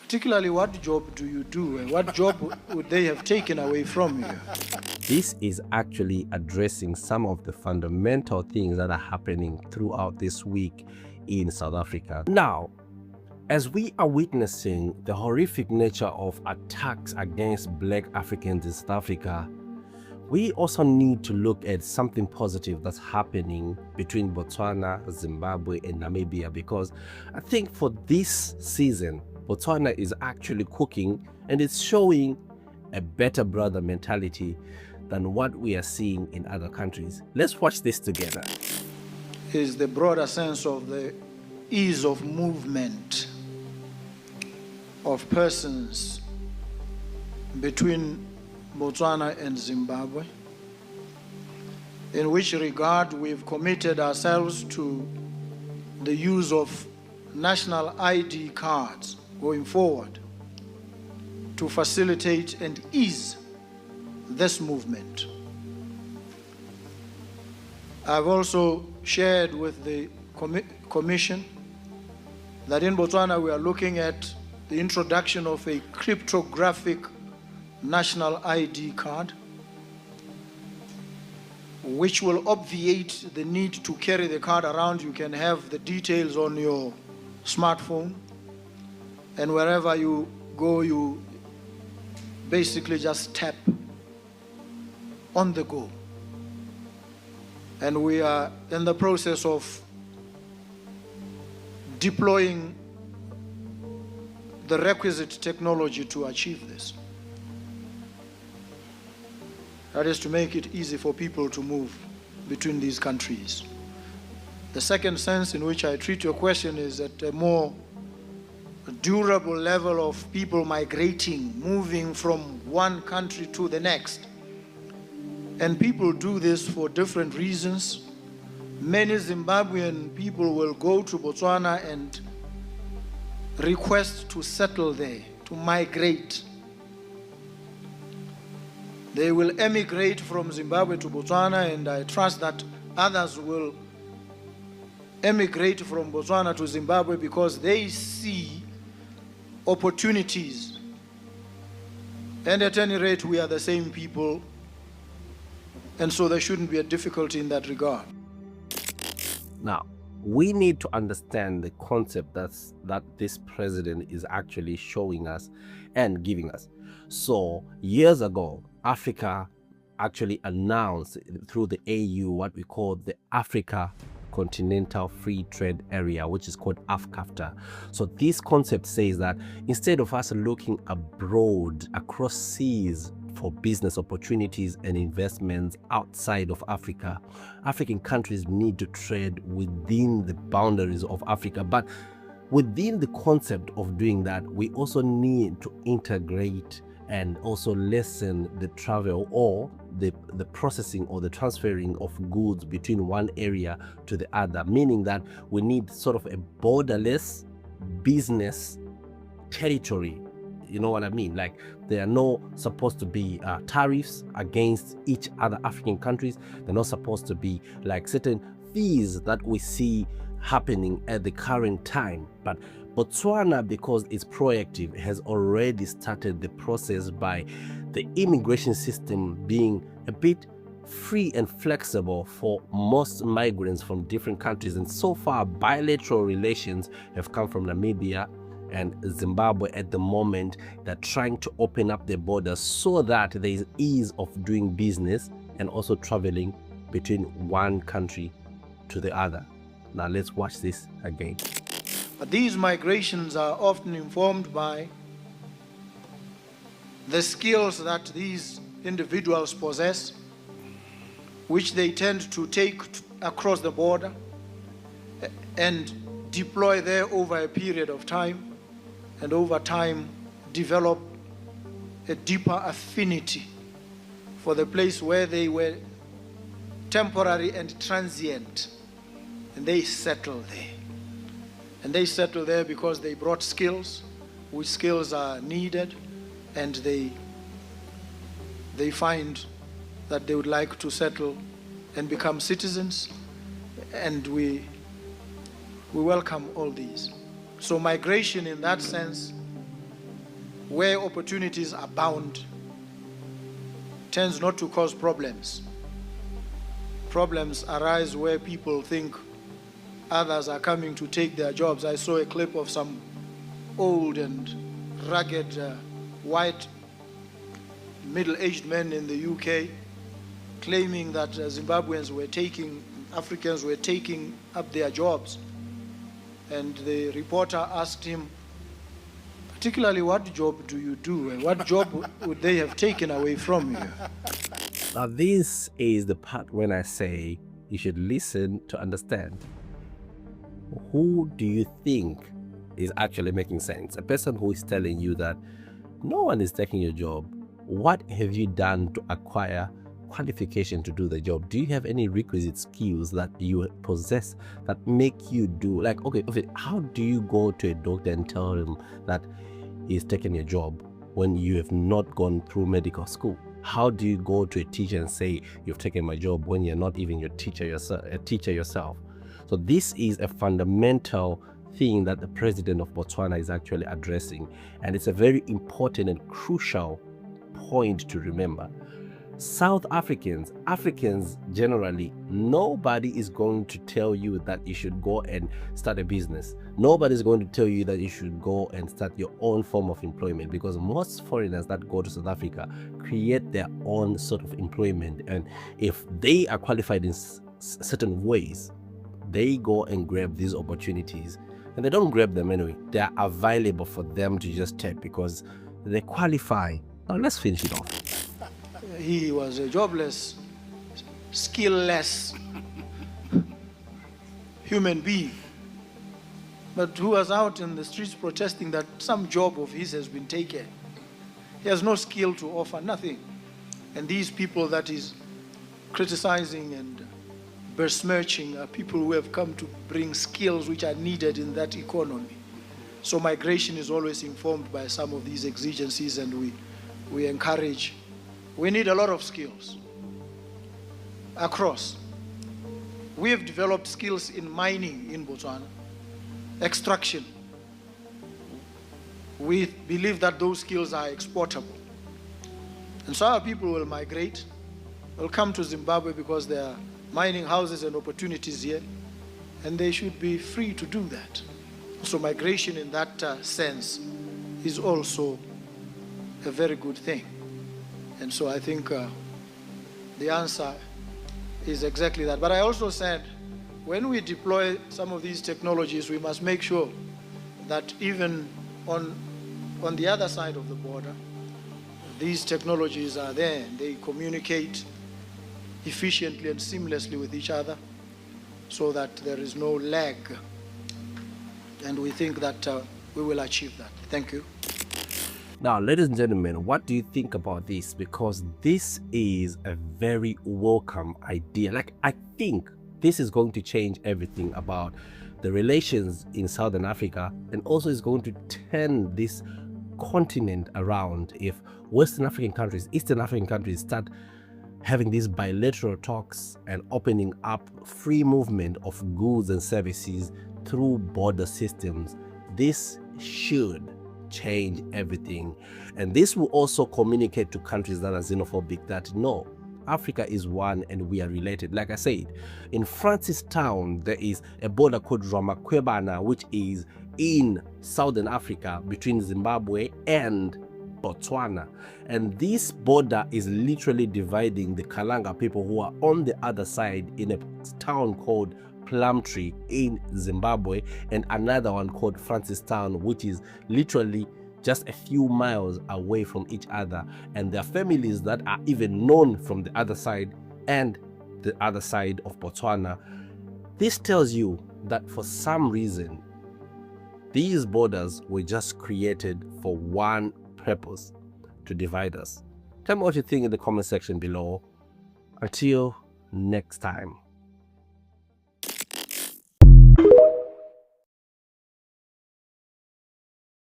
Particularly, what job do you do, and what job would they have taken away from you? This is actually addressing some of the fundamental things that are happening throughout this week in South Africa. Now, as we are witnessing the horrific nature of attacks against Black Africans in South Africa, we also need to look at something positive that's happening between Botswana, Zimbabwe, and Namibia, because I think for this season, Botswana is actually cooking and it's showing a better brother mentality than what we are seeing in other countries. Let's watch this together. Is the broader sense of the ease of movement of persons between Botswana and Zimbabwe, in which regard we've committed ourselves to the use of national ID cards going forward to facilitate and ease this movement. I've also shared with the Commission that in Botswana we are looking at the introduction of a cryptographic national ID card, which will obviate the need to carry the card around. You can have the details on your smartphone, and wherever you go, you basically just tap on the go. And we are in the process of deploying the requisite technology to achieve this. That is to make it easy for people to move between these countries. The second sense in which I treat your question is at a more durable level of people migrating, moving from one country to the next. And people do this for different reasons. Many Zimbabwean people will go to Botswana and request to settle there, to migrate. They will emigrate from Zimbabwe to Botswana, and I trust that others will emigrate from Botswana to Zimbabwe because they see opportunities. And at any rate, we are the same people, and so there shouldn't be a difficulty in that regard. Now, we need to understand the concept that this president is actually showing us and giving us. So years ago, Africa actually announced through the AU what we call the Africa Continental Free Trade Area, which is called AfCFTA. So this concept says that instead of us looking abroad across seas for business opportunities and investments outside of Africa, African countries need to trade within the boundaries of Africa. But within the concept of doing that, we also need to integrate and also lessen the travel or the processing or the transferring of goods between one area to the other, meaning that we need sort of a borderless business territory. You know what I mean? Like, there are no supposed to be tariffs against each other African countries. They're not supposed to be like certain fees that we see happening at the current time. But Botswana, because it's proactive, has already started the process by the immigration system being a bit free and flexible for most migrants from different countries. And so far, bilateral relations have come from Namibia and Zimbabwe at the moment. They're trying to open up their borders so that there is ease of doing business and also traveling between one country to the other. Now let's watch this again. But these migrations are often informed by the skills that these individuals possess, which they tend to take across the border and deploy there over a period of time, and over time develop a deeper affinity for the place where they were temporary and transient, and they settle there. And they settle there because they brought skills, which skills are needed, and they find that they would like to settle and become citizens, and we welcome all these. So migration in that sense where opportunities abound, tends not to cause problems. Problems arise where people think others are coming to take their jobs. I saw a clip of some old and rugged white middle-aged men in the UK claiming that Africans were taking up their jobs. And the reporter asked him, particularly, what job do you do? And what job would they have taken away from you? Now, this is the part when I say you should listen to understand. Who do you think is actually making sense? A person who is telling you that no one is taking your job. What have you done to acquire qualification to do the job? Do you have any requisite skills that you possess that make you do, like, okay, how do you go to a doctor and tell him that he's taking your job when you have not gone through medical school? How do you go to a teacher and say you've taken my job when you're not even a teacher yourself? So this is a fundamental thing that the president of Botswana is actually addressing, and it's a very important and crucial point to remember. South Africans generally, nobody is going to tell you that you should go and start a business. Nobody is going to tell you that you should go and start your own form of employment, because most foreigners that go to South Africa create their own sort of employment, and if they are qualified in certain ways, they go and grab these opportunities, and they don't grab them anyway. They are available for them to just take because they qualify. Now let's finish it off. He was a jobless, skillless human being, but who was out in the streets protesting that some job of his has been taken. He has no skill to offer, nothing. And these people that he's criticizing and besmirching are people who have come to bring skills which are needed in that economy. So migration is always informed by some of these exigencies, and we encourage. We need a lot of skills across. We have developed skills in mining in Botswana, extraction. We believe that those skills are exportable. And so our people will migrate, will come to Zimbabwe because there are mining houses and opportunities here, and they should be free to do that. So migration in that sense is also a very good thing. And so I think the answer is exactly that. But I also said, when we deploy some of these technologies, we must make sure that even on the other side of the border, these technologies are there and they communicate efficiently and seamlessly with each other so that there is no lag. And we think that we will achieve that. Thank you. Now, ladies and gentlemen, what do you think about this? Because this is a very welcome idea. Like, I think this is going to change everything about the relations in Southern Africa, and also is going to turn this continent around if Western African countries, Eastern African countries start having these bilateral talks and opening up free movement of goods and services through border systems. This should change everything, and this will also communicate to countries that are xenophobic that no, Africa is one and we are related. Like I said, in Francistown there is a border called Rwamakwebana, which is in Southern Africa between Zimbabwe and Botswana, and this border is literally dividing the Kalanga people who are on the other side in a town called Plumtree in Zimbabwe, and another one called Francistown, which is literally just a few miles away from each other, and there are families that are even known from the other side and the other side of Botswana. This tells you that for some reason these borders were just created for one purpose: to divide us. Tell me what you think in the comment section below. Until next time.